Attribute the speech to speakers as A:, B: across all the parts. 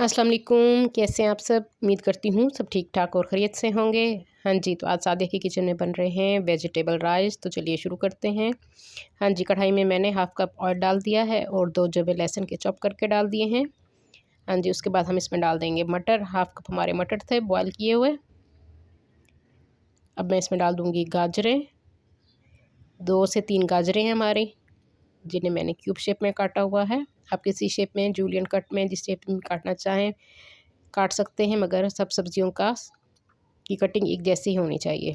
A: अस्सलाम वालेकुम, कैसे हैं आप सब। उम्मीद करती हूँ सब ठीक ठाक और ख़ैरियत से होंगे। हाँ जी, तो आज सादिया की किचन में बन रहे हैं वेजिटेबल राइस। तो चलिए शुरू करते हैं। हाँ जी, कढ़ाई में मैंने हाफ़ कप ऑयल डाल दिया है और 2 जबे लहसुन के चॉप करके डाल दिए हैं। हाँ जी, उसके बाद हम इसमें डाल देंगे मटर। हाफ़ कप हमारे मटर थे बॉयल किए हुए। अब मैं इसमें डाल दूँगी गाजरें। 2 से 3 गाजरें हैं हमारी, जिन्हें मैंने क्यूब शेप में काटा हुआ है। आप किसी शेप में, जूलियन कट में, जिस शेप में काटना चाहें काट सकते हैं, मगर सब सब्जियों की कटिंग एक जैसी ही होनी चाहिए।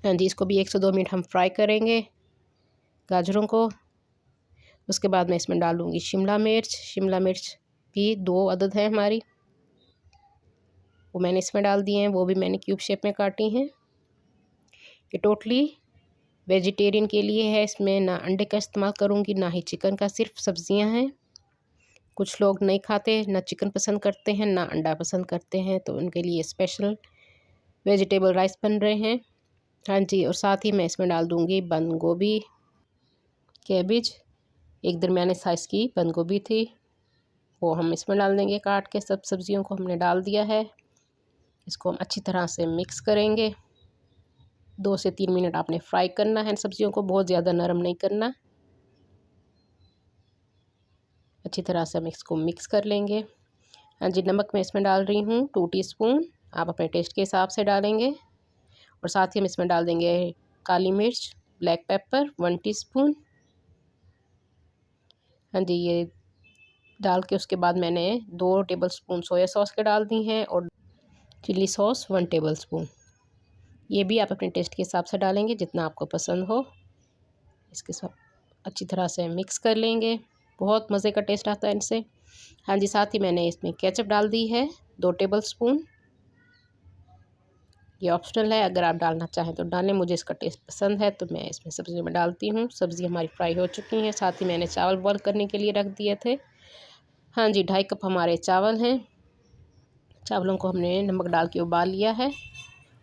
A: हाँ जी, इसको भी 1 से 2 मिनट हम फ्राई करेंगे गाजरों को। उसके बाद मैं इसमें डाल दूँगी शिमला मिर्च भी 2 अदद है हमारी, वो मैंने इसमें डाल दिए हैं। वो भी मैंने क्यूब शेप में काटी हैं। ये टोटली वेजिटेरियन के लिए है। इसमें ना अंडे का इस्तेमाल करूँगी, ना ही चिकन का, सिर्फ सब्जियां हैं। कुछ लोग नहीं खाते, ना चिकन पसंद करते हैं, ना अंडा पसंद करते हैं, तो उनके लिए स्पेशल वेजिटेबल राइस बन रहे हैं। हाँ जी, और साथ ही मैं इसमें डाल दूँगी बंद गोभी, कैबेज। एक दरमियाने साइज़ की बंद गोभी थी, वो हम इसमें डाल देंगे काट के। सब सब्जियों को हमने डाल दिया है। इसको हम अच्छी तरह से मिक्स करेंगे। 2 से 3 मिनट आपने फ्राई करना है सब्जियों को, बहुत ज़्यादा नरम नहीं करना। अच्छी तरह से हम इसको मिक्स कर लेंगे। हाँ जी, नमक मैं इसमें डाल रही हूँ 2 टीस्पून, आप अपने टेस्ट के हिसाब से डालेंगे। और साथ ही हम इसमें डाल देंगे काली मिर्च, ब्लैक पेपर 1 टीस्पून। हाँ जी, ये डाल के उसके बाद मैंने 2 टेबलस्पून सोया सॉस के डाल दी हैं और चिल्ली सॉस 1 टेबलस्पून। ये भी आप अपने टेस्ट के हिसाब से डालेंगे, जितना आपको पसंद हो। इसके साथ अच्छी तरह से मिक्स कर लेंगे, बहुत मज़े का टेस्ट आता है इनसे। हाँ जी, साथ ही मैंने इसमें केचप डाल दी है 2 टेबलस्पून। ये ऑप्शनल है, अगर आप डालना चाहें तो डालें। मुझे इसका टेस्ट पसंद है तो मैं इसमें सब्ज़ी में डालती हूँ। सब्ज़ी हमारी फ्राई हो चुकी हैं। साथ ही मैंने चावल बॉयल करने के लिए रख दिए थे। हाँ जी, 2.5 कप हमारे चावल हैं। चावलों को हमने नमक डाल के उबाल लिया है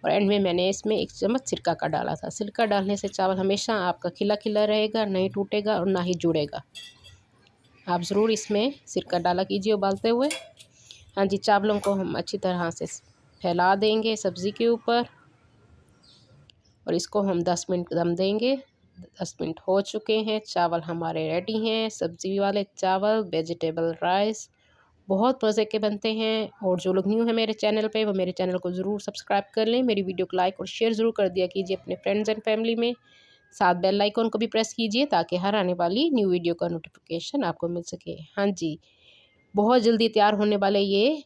A: और एंड में मैंने इसमें 1 चम्मच सिरका का डाला था। सिरका डालने से चावल हमेशा आपका खिला खिला रहेगा, नहीं टूटेगा और ना ही जुड़ेगा। आप ज़रूर इसमें सिरका डाला कीजिए उबालते हुए। हाँ जी, चावलों को हम अच्छी तरह से फैला देंगे सब्ज़ी के ऊपर और इसको हम 10 मिनट दम देंगे। 10 मिनट हो चुके हैं, चावल हमारे रेडी हैं। सब्ज़ी वाले चावल वेजिटेबल राइस बहुत मज़े के बनते हैं। और जो लोग न्यू हैं मेरे चैनल पे, वो मेरे चैनल को ज़रूर सब्सक्राइब कर लें। मेरी वीडियो को लाइक और शेयर ज़रूर कर दिया कीजिए अपने फ्रेंड्स एंड फैमिली में। साथ बेल आइकन को भी प्रेस कीजिए ताकि हर आने वाली न्यू वीडियो का नोटिफिकेशन आपको मिल सके। हाँ जी, बहुत जल्दी तैयार होने वाले ये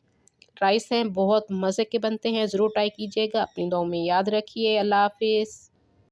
A: राइस हैं, बहुत मज़े के बनते हैं। ज़रूर ट्राई कीजिएगा। अपनी दुआओं में याद रखिए। अल्लाह हाफिज़।